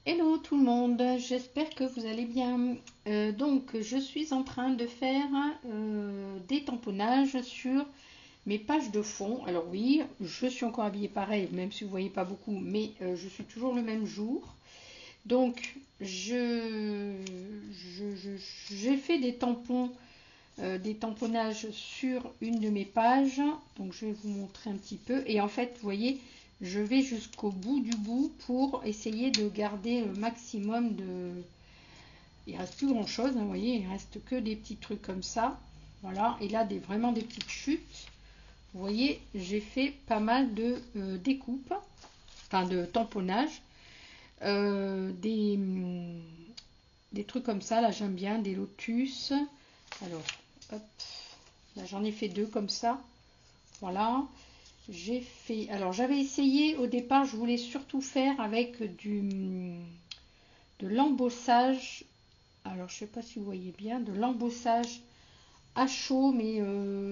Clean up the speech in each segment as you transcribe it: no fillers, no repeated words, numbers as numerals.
Hello tout le monde, j'espère que vous allez bien. Donc je suis en train de faire des tamponnages sur mes pages de fond. Alors oui, je suis encore habillée pareil, même si vous ne voyez pas beaucoup, mais je suis toujours le même jour. Donc j'ai fait des tampons, des tamponnages sur une de mes pages. Donc je vais vous montrer un petit peu. Et en fait, vous voyez, je vais jusqu'au bout du bout pour essayer de garder le maximum de... Il reste plus grand chose, hein, vous voyez, il reste que des petits trucs comme ça. Voilà, et là vraiment des petites chutes. Vous voyez, j'ai fait pas mal de découpes, enfin de tamponnage. Des trucs comme ça, là j'aime bien, des lotus. Alors, hop, là j'en ai fait deux comme ça. Voilà. J'ai fait... Alors j'avais essayé au départ, je voulais surtout faire avec de l'embossage. Alors je sais pas si vous voyez bien, de l'embossage à chaud, mais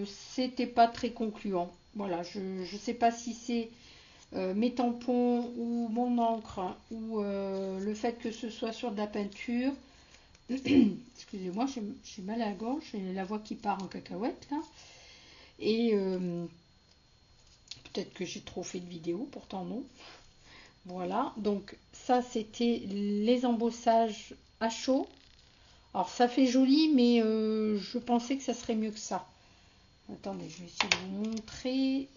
c'était pas très concluant. Voilà, je ne sais pas si c'est mes tampons ou mon encre ou le fait que ce soit sur de la peinture. Excusez-moi, j'ai mal à la gorge, j'ai la voix qui part en cacahuète là. Et peut-être que j'ai trop fait de vidéos, pourtant non. Voilà, donc ça c'était les embossages à chaud. Alors ça fait joli, mais je pensais que ça serait mieux que ça. Attendez, je vais essayer de vous montrer.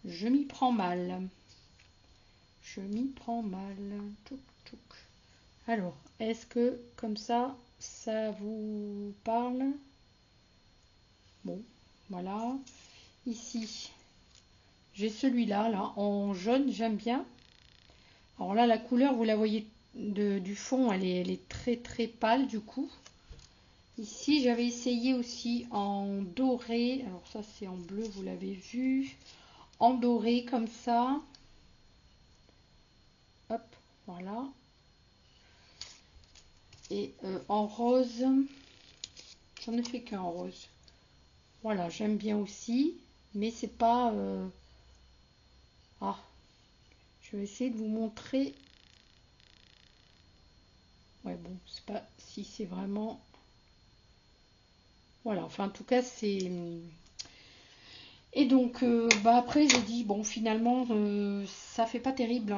Je m'y prends mal. Je m'y prends mal. Tchouk, tchouk. Alors, est-ce que comme ça vous parle? Bon, voilà. Ici, j'ai celui-là, là, en jaune, j'aime bien. Alors là, la couleur, vous la voyez du fond, elle est très très pâle du coup. Ici, j'avais essayé aussi en doré. Alors ça, c'est en bleu, vous l'avez vu. En doré, comme ça. Hop, voilà. Et en rose, j'en ai fait qu'un rose. Voilà, j'aime bien aussi. Mais c'est pas... Ah, je vais essayer de vous montrer. Ouais, bon, c'est pas si c'est vraiment... Voilà, enfin en tout cas, c'est... Et donc, après, j'ai dit, bon, finalement, ça fait pas terrible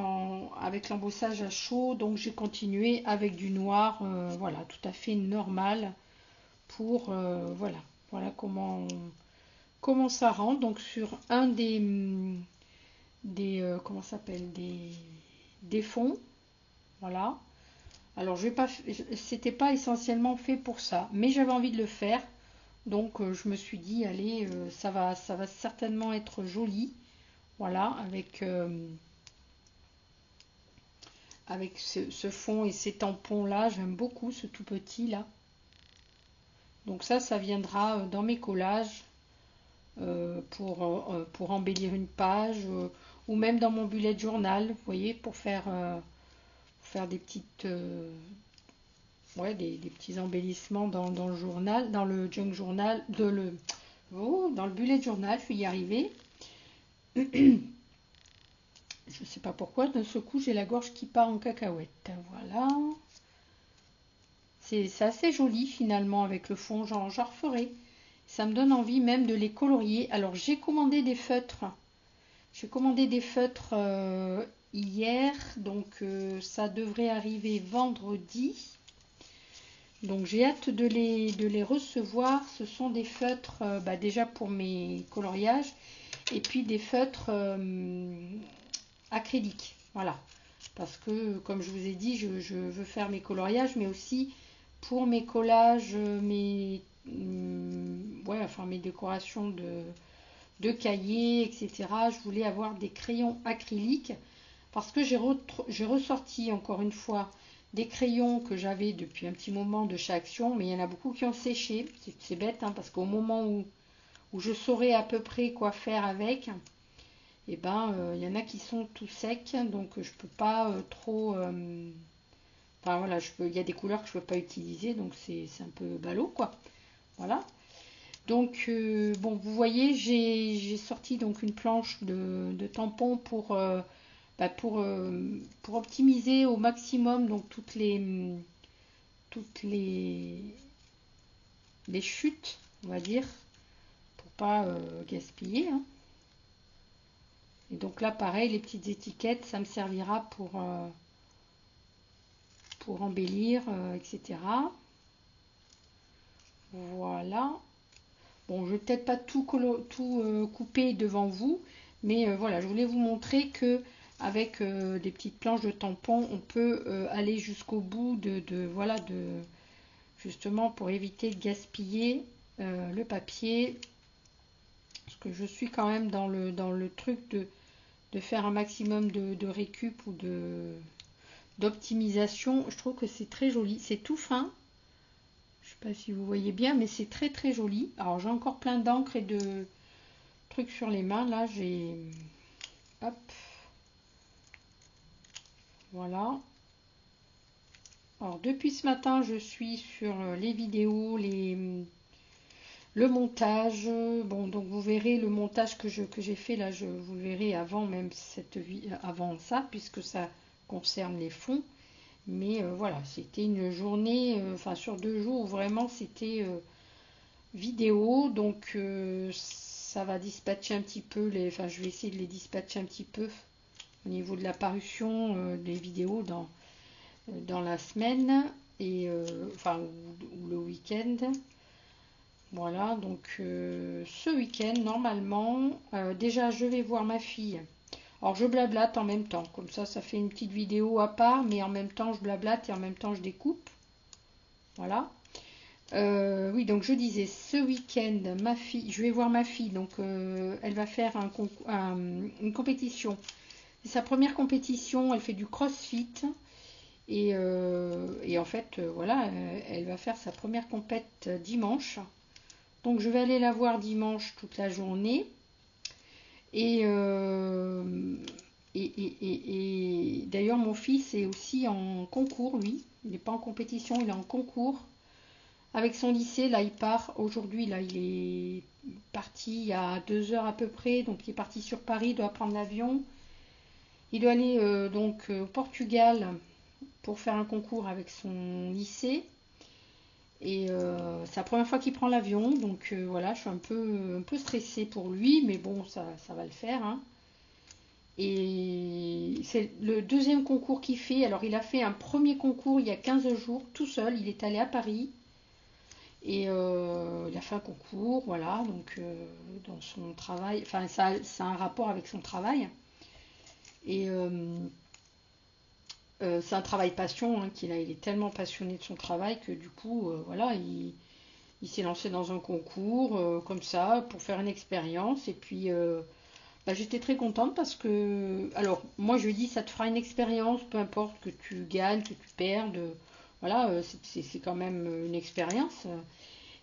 avec l'embossage à chaud, donc j'ai continué avec du noir, voilà, tout à fait normal pour, voilà comment ça rend. Donc, sur un comment ça s'appelle, des fonds, voilà. Alors, je vais pas, c'était pas essentiellement fait pour ça, mais j'avais envie de le faire. Donc je me suis dit, allez, ça va certainement être joli. Voilà, avec ce fond et ces tampons là, j'aime beaucoup ce tout petit là. Donc ça viendra dans mes collages pour embellir une page ou même dans mon bullet journal, vous voyez, pour faire des petites, ouais, des petits embellissements dans le journal, dans le junk journal, dans le bullet journal, je vais y arriver. Je sais pas pourquoi, d'un seul coup, j'ai la gorge qui part en cacahuète. Voilà. C'est assez joli finalement avec le fond, j'en referai. Ça me donne envie même de les colorier. Alors, j'ai commandé des feutres. J'ai commandé des feutres hier, donc ça devrait arriver vendredi. Donc, j'ai hâte de les recevoir. Ce sont des feutres, déjà pour mes coloriages, et puis des feutres acrylique, voilà, parce que comme je vous ai dit, je veux faire mes coloriages, mais aussi pour mes collages, ouais, enfin mes décorations de cahiers, etc. Je voulais avoir des crayons acryliques parce que j'ai ressorti encore une fois des crayons que j'avais depuis un petit moment de chez Action, mais il y en a beaucoup qui ont séché. C'est bête, hein, parce qu'au moment où je saurais à peu près quoi faire avec, et il y en a qui sont tout secs, donc je peux pas trop... Enfin voilà, il y a des couleurs que je peux pas utiliser, donc c'est un peu ballot, quoi. Voilà. Donc, bon, vous voyez, j'ai sorti donc une planche de tampons pour bah, pour optimiser au maximum donc toutes les chutes, on va dire, pour pas gaspiller, hein. Et donc là, pareil, les petites étiquettes, ça me servira pour embellir, etc. Voilà. Bon, je vais peut-être pas tout couper devant vous, mais voilà, je voulais vous montrer que avec des petites planches de tampons, on peut aller jusqu'au bout voilà, justement pour éviter de gaspiller le papier. Parce que je suis quand même dans le truc de faire un maximum de récup ou d'optimisation. Je trouve que c'est très joli, c'est tout fin. Je sais pas si vous voyez bien, mais c'est très très joli. Alors j'ai encore plein d'encre et de trucs sur les mains. Là j'ai... Hop. Voilà. Alors depuis ce matin, je suis sur les vidéos, le montage. Bon, donc vous verrez le montage que j'ai fait là, vous le verrez avant même avant ça, puisque ça concerne les fonds. Mais voilà, c'était une journée, enfin sur 2 jours, où vraiment c'était vidéo. Donc ça va dispatcher un petit peu, enfin je vais essayer de les dispatcher un petit peu au niveau de la parution des vidéos dans la semaine, et enfin ou le week-end. Voilà, donc ce week-end, normalement, déjà je vais voir ma fille. Alors je blablate en même temps, comme ça fait une petite vidéo à part, mais en même temps je blablate et en même temps je découpe. Voilà. Oui, donc je disais, ce week-end, je vais voir ma fille, donc elle va faire une compétition. C'est sa première compétition, elle fait du crossfit. Et en fait, voilà, elle va faire sa première compète dimanche. Donc je vais aller la voir dimanche toute la journée. Et d'ailleurs, mon fils est aussi en concours, lui. Il n'est pas en compétition, il est en concours. Avec son lycée, là, il part aujourd'hui. Là, il est parti il y a 2 heures à peu près. Donc, il est parti sur Paris, il doit prendre l'avion. Il doit aller donc au Portugal pour faire un concours avec son lycée. Et c'est la première fois qu'il prend l'avion, donc voilà, je suis un peu stressée pour lui, mais bon, ça va le faire, hein. Et c'est le deuxième concours qu'il fait. Alors il a fait un premier concours il y a 15 jours, tout seul, il est allé à Paris. Et il a fait un concours, voilà, donc dans son travail, enfin ça a un rapport avec son travail. Et c'est un travail passion, hein, il est tellement passionné de son travail que du coup, voilà, il s'est lancé dans un concours comme ça pour faire une expérience. Et puis, bah, j'étais très contente parce que, alors, moi je lui ai dit, ça te fera une expérience, peu importe que tu gagnes, que tu perdes, voilà, c'est quand même une expérience.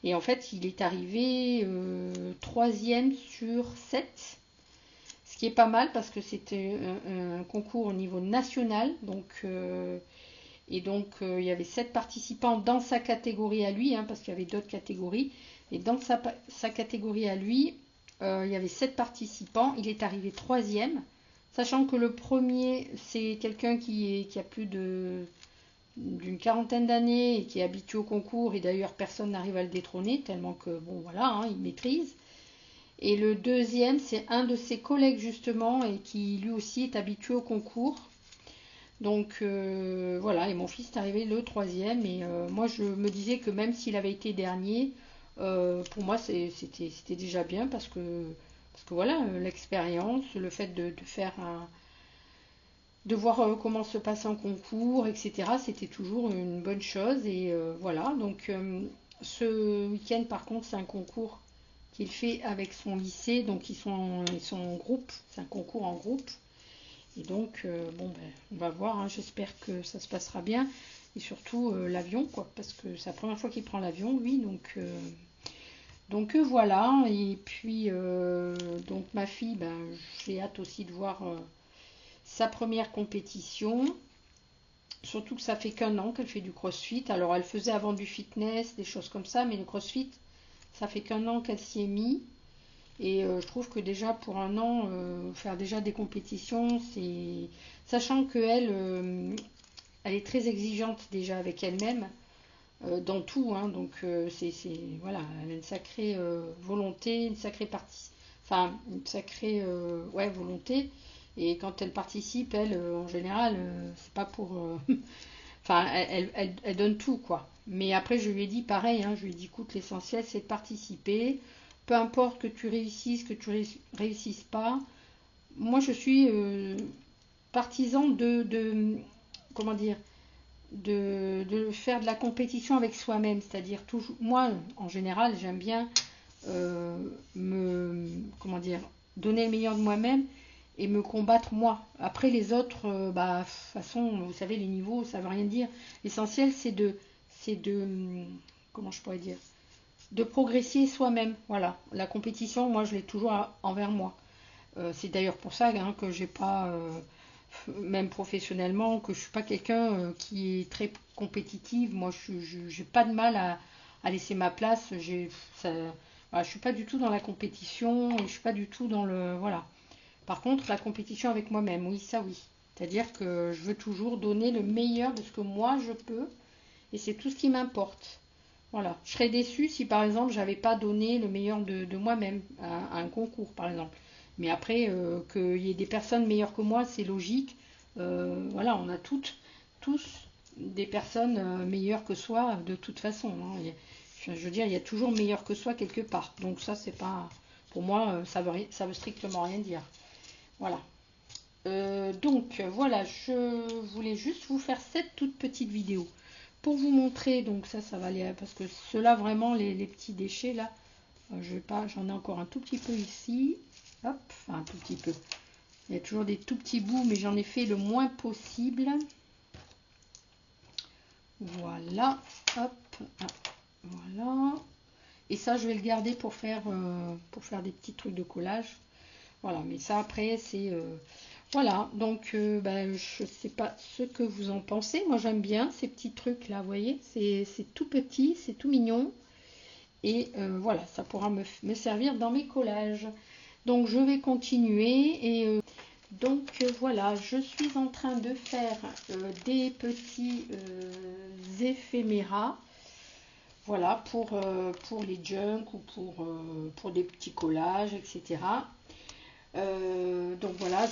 Et en fait, il est arrivé 3e sur 7. Ce qui est pas mal parce que c'était un concours au niveau national. Donc, il y avait 7 participants dans sa catégorie à lui, hein, parce qu'il y avait d'autres catégories. Et dans sa catégorie à lui, il y avait 7 participants. Il est arrivé 3e, sachant que le premier, c'est quelqu'un qui a plus d'une quarantaine d'années et qui est habitué au concours. Et d'ailleurs, personne n'arrive à le détrôner, tellement que, bon, voilà, hein, il maîtrise. Et le deuxième, c'est un de ses collègues justement et qui lui aussi est habitué au concours. Donc voilà, et mon fils est arrivé le 3e. Et moi je me disais que même s'il avait été dernier, pour moi c'était déjà bien parce que voilà, l'expérience, le fait de faire de voir comment se passe un concours, etc. C'était toujours une bonne chose. Et voilà, donc ce week-end par contre c'est un concours qu'il fait avec son lycée, donc ils sont en groupe, c'est un concours en groupe. Et donc, bon, ben, on va voir, hein, j'espère que ça se passera bien. Et surtout l'avion, quoi, parce que c'est la première fois qu'il prend l'avion, lui. Donc voilà. Et puis, donc ma fille, ben, j'ai hâte aussi de voir sa première compétition. Surtout que ça fait qu'1 an qu'elle fait du crossfit. Alors, elle faisait avant du fitness, des choses comme ça, mais le crossfit, ça fait qu'1 an qu'elle s'y est mis. Et je trouve que déjà pour un an, faire déjà des compétitions, c'est... Sachant qu'elle, elle est très exigeante déjà avec elle-même, dans tout, hein, donc voilà, elle a une sacrée volonté, une sacrée partie, enfin une sacrée ouais, volonté. Et quand elle participe, elle, en général, c'est pas pour, enfin, elle donne tout, quoi. Mais après, je lui ai dit pareil, hein, je lui ai dit, écoute, l'essentiel, c'est de participer. Peu importe que tu réussisses, que tu réussisses pas. Moi, je suis partisan comment dire, de faire de la compétition avec soi-même. C'est-à-dire, toujours, moi, en général, j'aime bien comment dire, donner le meilleur de moi-même et me combattre moi. Après les autres, bah, de toute façon, vous savez, les niveaux, ça veut rien dire. L'essentiel, c'est de, comment je pourrais dire, de progresser soi-même. Voilà, la compétition, moi, je l'ai toujours envers moi. C'est d'ailleurs pour ça, hein, que j'ai pas, même professionnellement, que je suis pas quelqu'un qui est très compétitive. Moi, j'ai pas de mal à laisser ma place. Voilà, je suis pas du tout dans la compétition et je suis pas du tout dans le, voilà. Par contre, la compétition avec moi-même, oui, ça oui. C'est-à-dire que je veux toujours donner le meilleur de ce que moi je peux et c'est tout ce qui m'importe. Voilà. Je serais déçue si par exemple j'avais pas donné le meilleur de moi-même à un concours par exemple. Mais après, qu'il y ait des personnes meilleures que moi, c'est logique. Voilà, on a tous des personnes meilleures que soi de toute façon, hein. Je veux dire, il y a toujours meilleur que soi quelque part. Donc ça, c'est pas, pour moi, ça veut strictement rien dire. Voilà. Donc voilà, je voulais juste vous faire cette toute petite vidéo pour vous montrer. Donc ça va aller parce que ceux-là vraiment les petits déchets là, je vais pas, j'en ai encore un tout petit peu ici. Hop, enfin un tout petit peu. Il y a toujours des tout petits bouts, mais j'en ai fait le moins possible. Voilà, hop, hop, voilà. Et ça, je vais le garder pour faire des petits trucs de collage. Voilà, mais ça après, c'est... voilà, donc ben, je ne sais pas ce que vous en pensez. Moi, j'aime bien ces petits trucs-là, vous voyez. C'est tout petit, c'est tout mignon. Et voilà, ça pourra me servir dans mes collages. Donc, je vais continuer. Et donc, voilà, je suis en train de faire des petits éphéméras. Voilà, pour les junks ou pour des petits collages, etc. Donc voilà,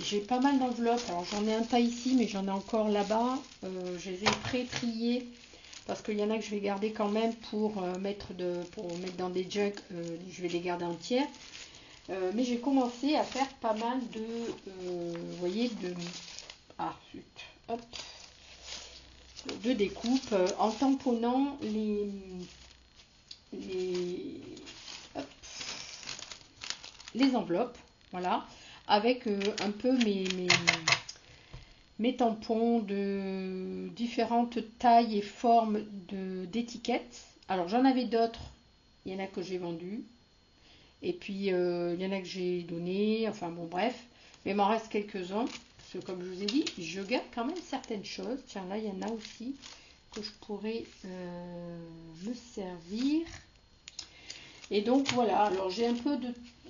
j'ai pas mal d'enveloppes. Alors j'en ai un pas ici, mais j'en ai encore là-bas. Je les ai pré-triées parce qu'il y en a que je vais garder quand même pour mettre dans des jugs. Je vais les garder entières. Mais j'ai commencé à faire pas mal de, vous voyez, hop, de découpe en tamponnant hop, les enveloppes. Voilà, avec un peu mes tampons de différentes tailles et formes d'étiquettes. Alors j'en avais d'autres, il y en a que j'ai vendu, et puis il y en a que j'ai donné, enfin bon bref, mais il m'en reste quelques-uns, parce que comme je vous ai dit, je garde quand même certaines choses. Tiens, là il y en a aussi que je pourrais me servir. Et donc voilà, alors j'ai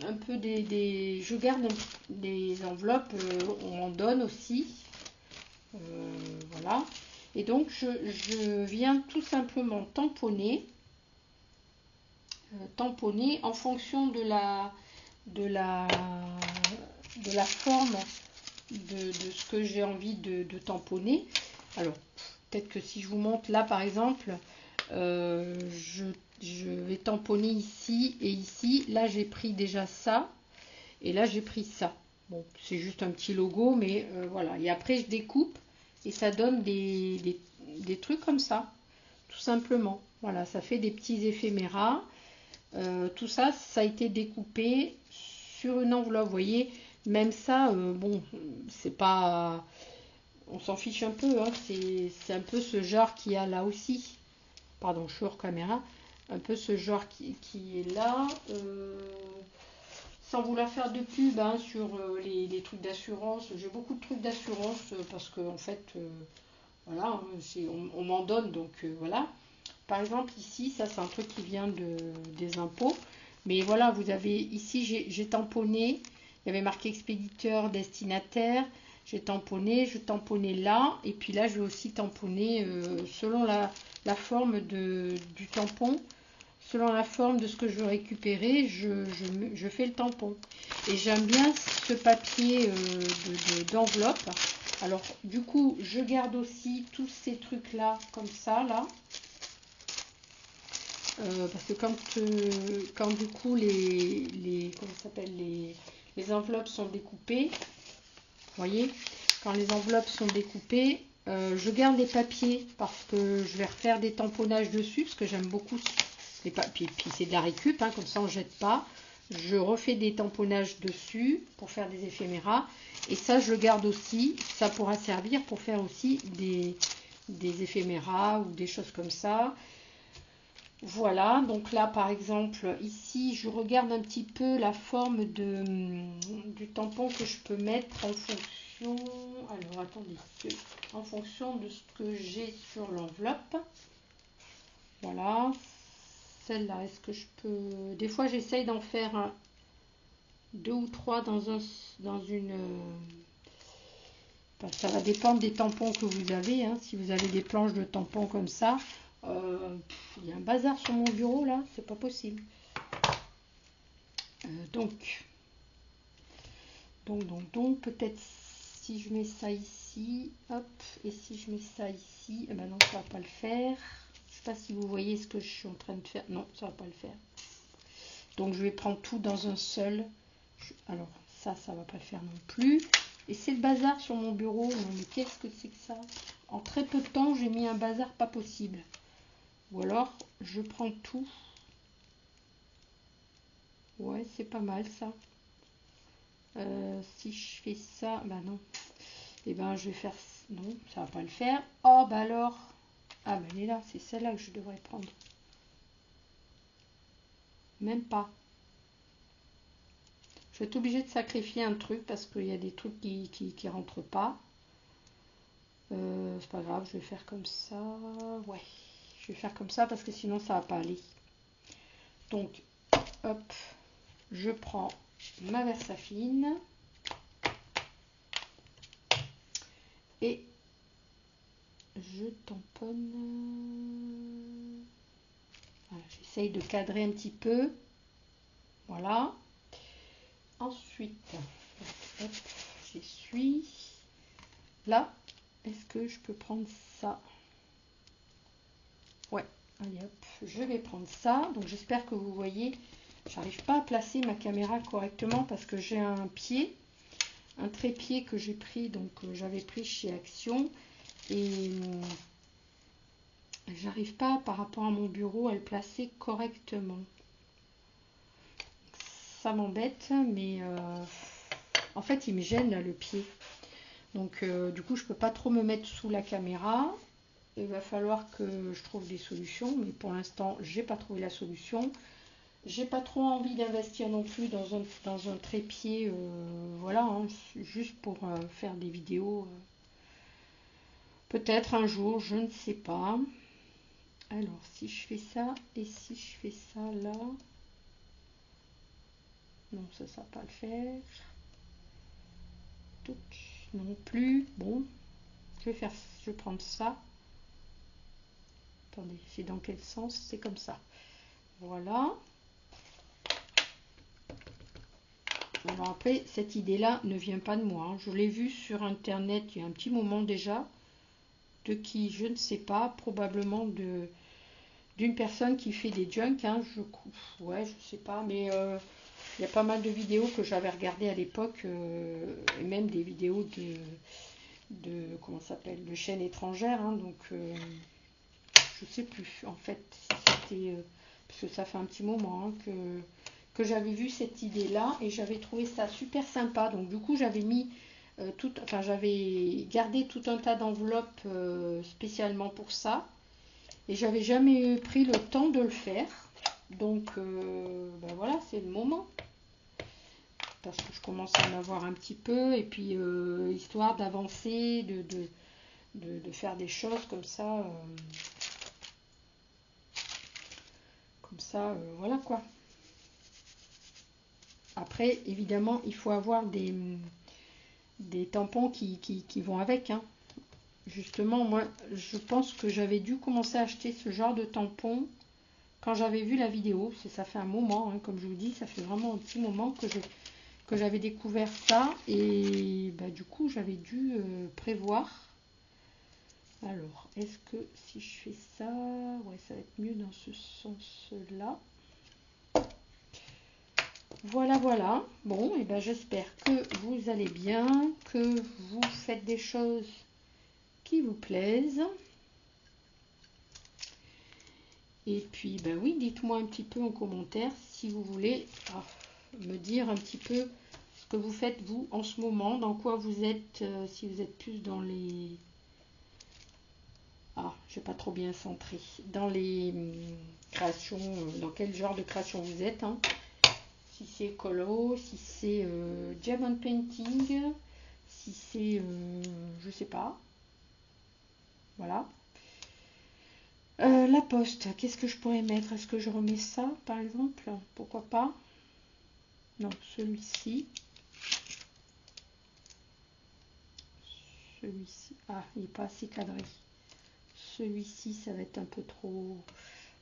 je garde des enveloppes, on m'en donne aussi, voilà. Et donc je viens tout simplement tamponner en fonction de la forme de ce que j'ai envie de tamponner. Alors peut-être que si je vous montre là par exemple, je vais tamponner ici et ici. Là, j'ai pris déjà ça. Et là, j'ai pris ça. Bon, c'est juste un petit logo, mais voilà. Et après, je découpe et ça donne des trucs comme ça. Tout simplement. Voilà, ça fait des petits éphéméras. Tout ça, ça a été découpé sur une enveloppe. Vous voyez, même ça, bon, c'est pas... On s'en fiche un peu. Hein, c'est un peu ce genre qu'il y a là aussi. Pardon, je suis hors caméra. Un peu ce genre qui est là, sans vouloir faire de pub hein, sur les trucs d'assurance. J'ai beaucoup de trucs d'assurance parce que en fait, voilà, on m'en donne, donc voilà. Par exemple ici, ça c'est un truc qui vient des impôts. Mais voilà, vous avez ici, j'ai tamponné. Il y avait marqué expéditeur, destinataire. J'ai tamponné, je tamponnais là. Et puis là, je vais aussi tamponner selon la forme du tampon. Selon la forme de ce que je veux récupérer, je fais le tampon. Et j'aime bien ce papier d'enveloppe. Alors, du coup, je garde aussi tous ces trucs-là, comme ça, là. Parce que quand du coup, comment ça s'appelle, les enveloppes sont découpées, vous voyez, quand les enveloppes sont découpées, je garde les papiers parce que je vais refaire des tamponnages dessus, parce que j'aime beaucoup les papiers. Puis c'est de la récup, hein, comme ça on ne jette pas. Je refais des tamponnages dessus pour faire des éphéméras. Et ça, je le garde aussi. Ça pourra servir pour faire aussi des éphéméras ou des choses comme ça. Voilà, donc là par exemple, ici je regarde un petit peu la forme du tampon que je peux mettre en fonction, alors attendez, en fonction de ce que j'ai sur l'enveloppe. Voilà, celle-là, est-ce que je peux, des fois j'essaye d'en faire 2 ou 3 dans une, ça va dépendre des tampons que vous avez, hein. Si vous avez des planches de tampons comme ça, il y a un bazar sur mon bureau là, c'est pas possible. Donc, peut-être si je mets ça ici, hop, et si je mets ça ici, eh ben non, ça va pas le faire. Je sais pas si vous voyez ce que je suis en train de faire. Non, ça va pas le faire. Donc je vais prendre tout dans un seul. Alors ça va pas le faire non plus. Et c'est le bazar sur mon bureau. Non mais qu'est-ce que c'est que ça? En très peu de temps, j'ai mis un bazar pas possible. Ou alors, je prends tout. Ouais, c'est pas mal ça. Si je fais ça, bah non. Et ben je vais faire, non, ça va pas le faire. Oh bah alors, ah bah elle est là, c'est celle-là que je devrais prendre. Même pas. Je vais être obligée de sacrifier un truc parce qu'il y a des trucs qui rentrent pas. C'est pas grave, je vais faire comme ça. Ouais, je vais faire comme ça parce que sinon ça va pas aller. Donc, hop, je prends ma Versafine et je tamponne. Voilà, j'essaye de cadrer un petit peu. Voilà. Ensuite, hop, j'essuie. Là, est-ce que je peux prendre ça? Ouais, allez hop, je vais prendre ça. Donc j'espère que vous voyez, j'arrive pas à placer ma caméra correctement parce que j'ai un trépied que j'ai pris, donc j'avais pris chez Action. Et j'arrive pas par rapport à mon bureau à le placer correctement. Ça m'embête, mais en fait il me gêne là le pied. Donc du coup je peux pas trop me mettre sous la caméra. Il va falloir que je trouve des solutions, mais pour l'instant j'ai pas trouvé la solution. J'ai pas trop envie d'investir non plus dans un trépied, voilà, hein, juste pour faire des vidéos. Peut-être un jour, je ne sais pas. Alors si je fais ça et si je fais ça là, non ça va pas le faire. Non plus. Bon, je vais prendre ça. Attendez, c'est dans quel sens? C'est comme ça. Voilà. Alors après, cette idée-là ne vient pas de moi, hein. Je l'ai vue sur Internet il y a un petit moment déjà. De qui, je ne sais pas. Probablement d'une personne qui fait des junk. Hein, ouais, je sais pas. Mais il y a pas mal de vidéos que j'avais regardées à l'époque. Et même des vidéos comment ça s'appelle, de chaînes étrangères. Hein, donc, je sais plus en fait si c'était... parce que ça fait un petit moment hein, que j'avais vu cette idée-là et j'avais trouvé ça super sympa. Donc du coup, j'avais mis j'avais gardé tout un tas d'enveloppes spécialement pour ça. Et j'avais jamais pris le temps de le faire. Donc ben voilà, c'est le moment. Parce que je commence à en avoir un petit peu. Et puis histoire d'avancer, de faire des choses comme ça. Voilà quoi. Après, évidemment, il faut avoir des tampons qui vont avec, hein. Justement, moi, je pense que j'avais dû commencer à acheter ce genre de tampons quand j'avais vu la vidéo. Ça fait un moment, hein, comme je vous dis, ça fait vraiment un petit moment que j'avais découvert ça. Et bah, du coup, j'avais dû prévoir. Alors, est-ce que si je fais ça, ouais, ça va être mieux dans ce sens-là. Voilà, voilà. Bon, et ben j'espère que vous allez bien, que vous faites des choses qui vous plaisent. Et puis, ben oui, dites-moi un petit peu en commentaire si vous voulez me dire un petit peu ce que vous faites, vous, en ce moment, dans quoi vous êtes, si vous êtes plus dans les... Ah, je n'ai pas trop bien centré. Dans les créations, dans quel genre de création vous êtes, hein. Si c'est colo, si c'est diamond painting, si c'est, je sais pas, voilà. La poste, qu'est-ce que je pourrais mettre? Est-ce que je remets ça, par exemple? Pourquoi pas? Non, celui-ci. Celui-ci, ah, il n'est pas assez cadré. Celui-ci, ça va être un peu trop...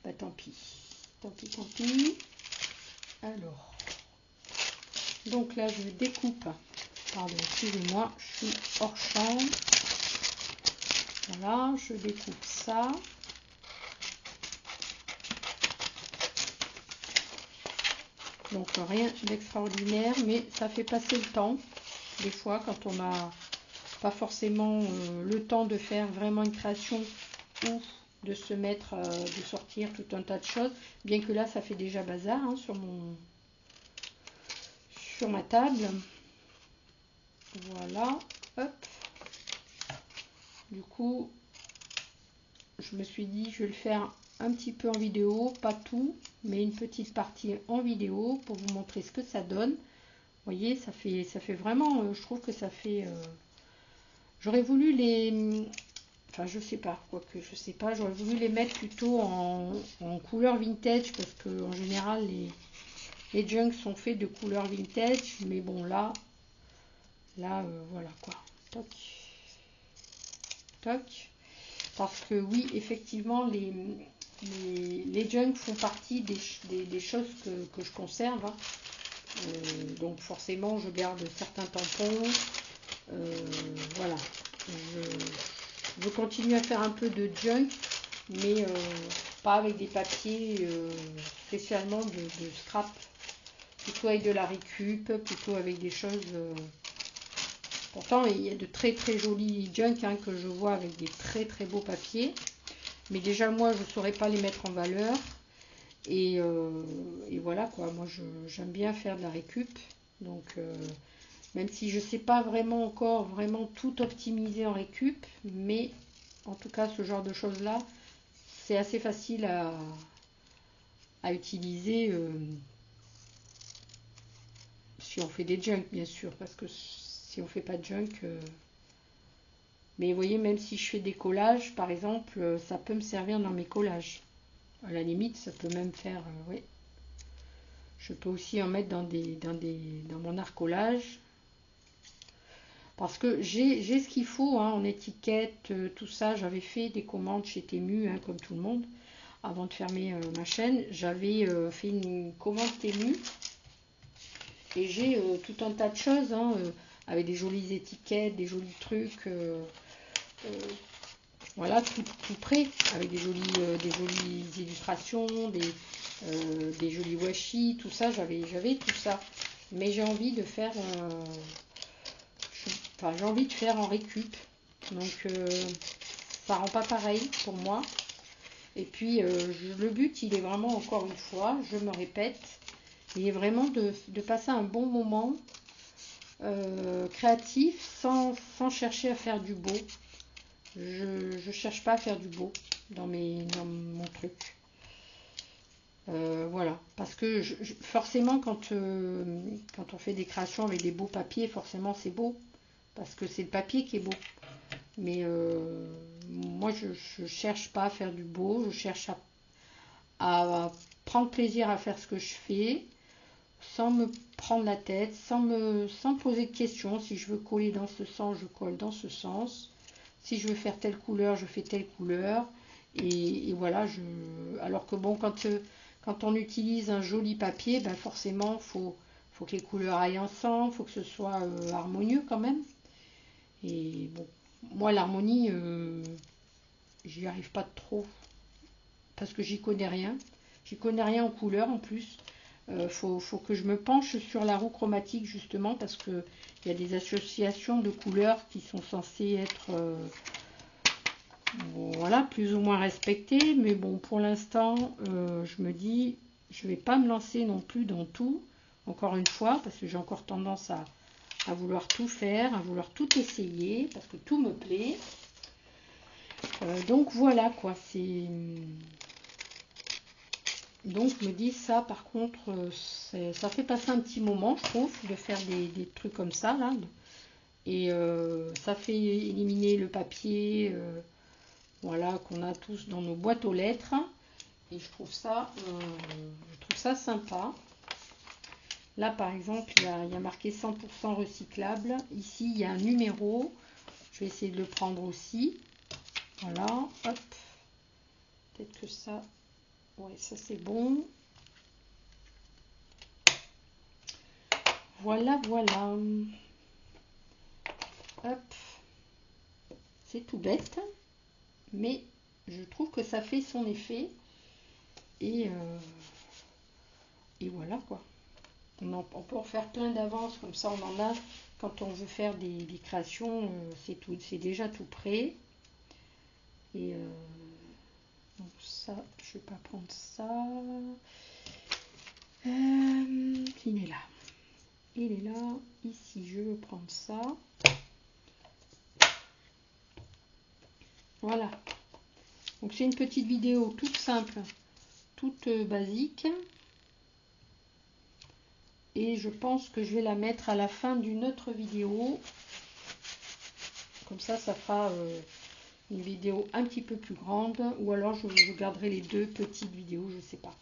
Bah, tant pis. Tant pis, tant pis. Alors, donc là, je découpe. Pardon, excusez-moi, je suis hors champ. Voilà, je découpe ça. Donc rien d'extraordinaire, mais ça fait passer le temps. Des fois, quand on n'a pas forcément le temps de faire vraiment une création ou de se mettre, de sortir tout un tas de choses. Bien que là, ça fait déjà bazar, hein, sur ma table. Voilà, hop. Du coup, je me suis dit, je vais le faire un petit peu en vidéo, pas tout, mais une petite partie en vidéo pour vous montrer ce que ça donne. Vous voyez, ça fait vraiment, je trouve que ça fait... j'aurais voulu les... Enfin, je sais pas, quoique, je sais pas, j'aurais voulu les mettre plutôt en couleur vintage, parce que en général, les junks sont faits de couleur vintage, mais bon, là, voilà, quoi. Toc, toc. Parce que oui, effectivement, les junks font partie des choses que je conserve, hein. Donc forcément, je garde certains tampons. Voilà. Je continue à faire un peu de junk, mais pas avec des papiers spécialement de scrap. Plutôt avec de la récup, plutôt avec des choses... Pourtant, il y a de très très jolis junk, hein, que je vois avec des très très beaux papiers. Mais déjà, moi, je ne saurais pas les mettre en valeur. Et voilà, quoi. Moi, j'aime bien faire de la récup. Donc, même si je ne sais pas vraiment encore vraiment tout optimiser en récup, mais en tout cas, ce genre de choses-là, c'est assez facile à utiliser si on fait des junk, bien sûr. Parce que si on ne fait pas de junk... Mais vous voyez, même si je fais des collages, par exemple, ça peut me servir dans mes collages. À la limite, ça peut même faire... oui. Je peux aussi en mettre dans mon art collage. Parce que j'ai ce qu'il faut, hein, en étiquette, tout ça. J'avais fait des commandes chez Temu, hein, comme tout le monde. Avant de fermer ma chaîne, j'avais fait une commande Temu. Et j'ai tout un tas de choses, hein, avec des jolies étiquettes, des jolis trucs... voilà, tout prêt, avec des jolies illustrations, des jolis washi, tout ça, j'avais tout ça. Mais j'ai envie de faire, j'ai envie de faire en récup. Donc, ça rend pas pareil pour moi. Et puis, le but, il est vraiment, encore une fois, je me répète, il est vraiment de passer un bon moment créatif sans chercher à faire du beau. Je cherche pas à faire du beau dans mon truc. Voilà, parce que forcément quand on fait des créations avec des beaux papiers, forcément c'est beau, parce que c'est le papier qui est beau. Mais moi je cherche pas à faire du beau, je cherche à prendre plaisir à faire ce que je fais. sans me prendre la tête, sans poser de questions. Si je veux coller dans ce sens, je colle dans ce sens. Si je veux faire telle couleur, je fais telle couleur. Et voilà, alors que bon, quand on utilise un joli papier, ben forcément, faut que les couleurs aillent ensemble, faut que ce soit harmonieux quand même. Et bon, moi, l'harmonie, j'y arrive pas trop, parce que j'y connais rien. J'y connais rien en couleur en plus. Faut que je me penche sur la roue chromatique justement, parce que il y a des associations de couleurs qui sont censées être voilà, plus ou moins respectées, mais bon, pour l'instant, je me dis, je vais pas me lancer non plus dans tout, encore une fois, parce que j'ai encore tendance à vouloir tout faire, à vouloir tout essayer, parce que tout me plaît. Donc voilà quoi, c'est... Donc je me dis ça, par contre, ça fait passer un petit moment, je trouve, de faire des trucs comme ça, là. Et ça fait éliminer le papier, voilà, qu'on a tous dans nos boîtes aux lettres. Et je trouve ça sympa. Là, par exemple, il y a marqué 100% recyclable. Ici, il y a un numéro. Je vais essayer de le prendre aussi. Voilà, hop. Peut-être que ça... Ouais, ça c'est bon. Voilà, voilà. Hop. C'est tout bête. Mais je trouve que ça fait son effet. Et voilà quoi. On peut en faire plein d'avance, comme ça on en a quand on veut faire des créations, c'est déjà tout prêt. Et donc ça, je vais pas prendre ça. Il est là. Il est là. Ici, je veux prendre ça. Voilà. Donc c'est une petite vidéo toute simple, toute basique. Et je pense que je vais la mettre à la fin d'une autre vidéo. Comme ça fera une vidéo un petit peu plus grande. Ou alors je garderai les deux petites vidéos, je ne sais pas.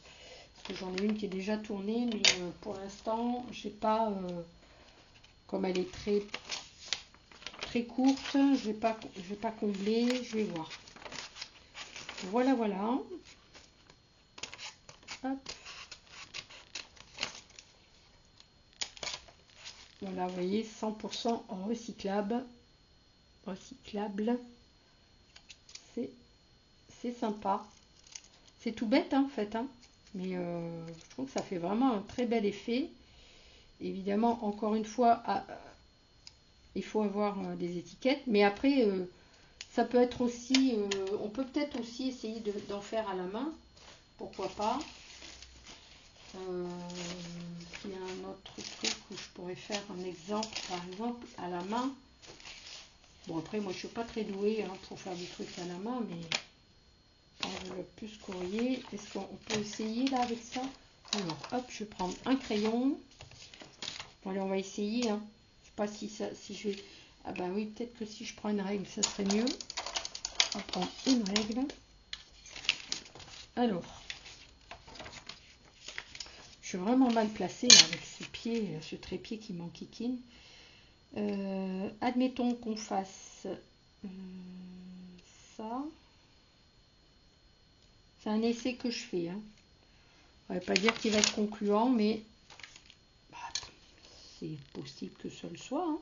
Parce que j'en ai une qui est déjà tournée, mais pour l'instant, j'ai pas... comme elle est très courte, je vais pas combler, je vais voir. Voilà, voilà. Hop. Voilà, vous voyez, 100% en recyclable. C'est sympa. C'est tout bête, hein, en fait, hein, mais je trouve que ça fait vraiment un très bel effet. Évidemment, encore une fois, il faut avoir des étiquettes, mais après, ça peut être aussi, on peut peut-être aussi essayer d'en faire à la main, pourquoi pas. Il y a un autre truc où je pourrais faire un exemple, par exemple, à la main. Bon, après, moi, je suis pas très douée hein, pour faire des trucs à la main, mais enveloppe plus courrier. Est-ce qu'on peut essayer là avec ça? Alors, hop, je vais prendre un crayon. Bon, allez, on va essayer. Hein. Je sais pas si je vais... Ah ben oui, peut-être que si je prends une règle, ça serait mieux. On va prendre une règle. Alors, je suis vraiment mal placée là, avec ce pied, ce trépied qui m'enquiquine. Admettons qu'on fasse ça. C'est un essai que je fais. Hein. On ne va pas dire qu'il va être concluant, mais bah, c'est possible que ce le soit. Hein.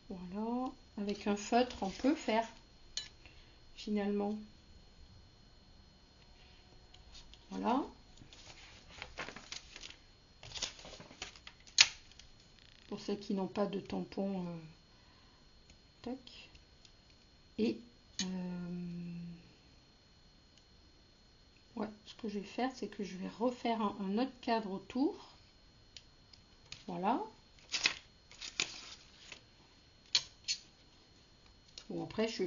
Voilà. Avec un feutre, on peut faire, finalement. Voilà. Pour ceux qui n'ont pas de tampon, tac. Et ouais, ce que je vais faire, c'est que je vais refaire un autre cadre autour. Voilà. Bon, après, je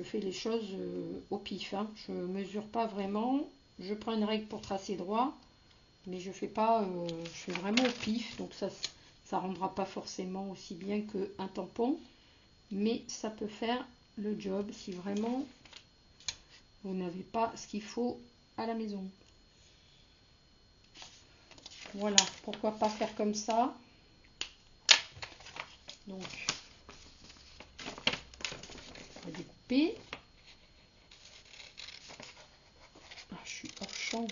fais les choses au pif. Hein. Je ne mesure pas vraiment. Je prends une règle pour tracer droit, mais je fais pas, je fais vraiment au pif. Donc ça rendra pas forcément aussi bien qu'un tampon, mais ça peut faire le job si vraiment vous n'avez pas ce qu'il faut à la maison. Voilà, pourquoi pas faire comme ça. Donc, on va découper. Ah, je suis hors champ.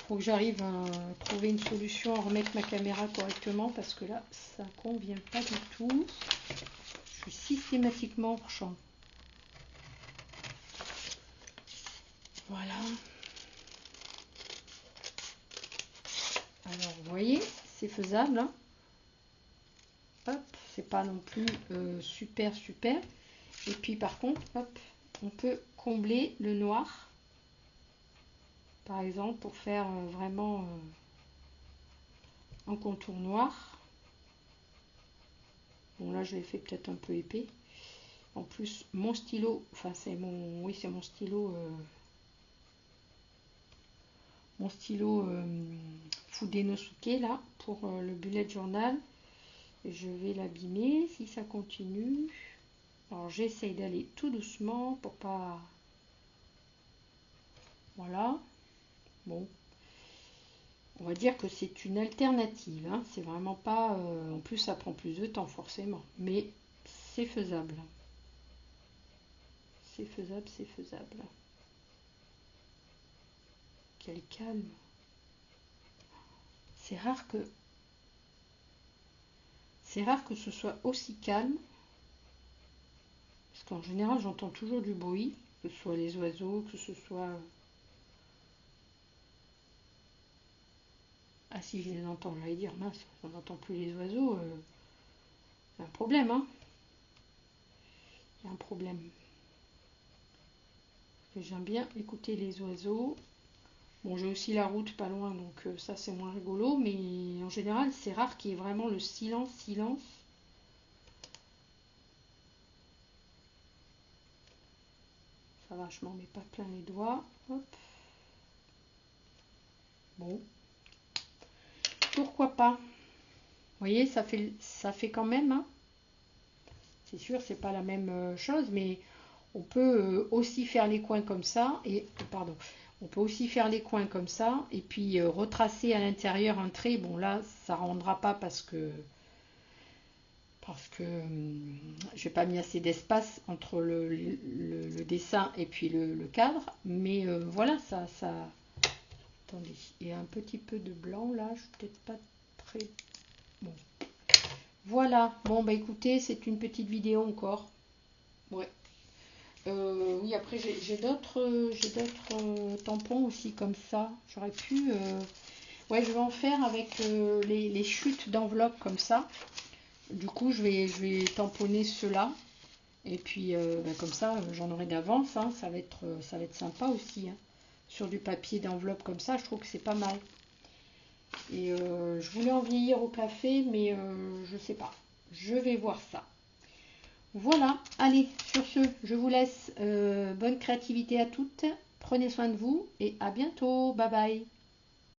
Faut que j'arrive à trouver une solution, à remettre ma caméra correctement parce que là, ça convient pas du tout. Je suis systématiquement hors champ. Voilà. Alors, vous voyez, c'est faisable. Hein. Hop, c'est pas non plus super. Et puis, par contre, hop, on peut combler le noir. Par exemple, pour faire vraiment un contour noir. Bon, là, je l'ai fait peut-être un peu épais. En plus, mon stylo, enfin, c'est mon, oui, c'est mon stylo. Mon stylo Fudenosuke là pour le bullet journal. Je vais l'abîmer si ça continue. Alors j'essaye d'aller tout doucement pour pas. Voilà. Bon. On va dire que c'est une alternative. Hein. C'est vraiment pas. En plus, ça prend plus de temps forcément. Mais c'est faisable. C'est faisable, c'est faisable. Quel calme. C'est rare que ce soit aussi calme. Parce qu'en général, j'entends toujours du bruit, que ce soit les oiseaux, que ce soit... Ah si, je les entends, j'allais dire, mince, on n'entend plus les oiseaux. Il y a un problème, hein. Il y a un problème. J'aime bien écouter les oiseaux. Bon, j'ai aussi la route pas loin, donc ça c'est moins rigolo, mais en général, c'est rare qu'il y ait vraiment le silence. Ça va, je m'en mets pas plein les doigts. Hop. Bon. Pourquoi pas? Vous voyez, ça fait quand même. Hein. C'est sûr, c'est pas la même chose, mais on peut aussi faire les coins comme ça. Et pardon, on peut aussi faire les coins comme ça et puis retracer à l'intérieur un trait. Bon là, ça rendra pas parce que j'ai pas mis assez d'espace entre le dessin et puis le cadre. Mais voilà, ça. Attendez, il y a un petit peu de blanc là. Je suis peut-être pas très bon. Voilà. Bon bah écoutez, c'est une petite vidéo encore. Ouais. Oui, après j'ai d'autres tampons aussi comme ça. J'aurais pu. Ouais, je vais en faire avec les chutes d'enveloppe comme ça. Du coup, je vais tamponner ceux-là. Et puis, comme ça, j'en aurai d'avance. Hein. Ça va être sympa aussi. Hein. Sur du papier d'enveloppe comme ça, je trouve que c'est pas mal. Et je voulais en vieillir au café, mais je sais pas. Je vais voir ça. Voilà, allez, sur ce, je vous laisse. Bonne créativité à toutes. Prenez soin de vous et à bientôt. Bye bye.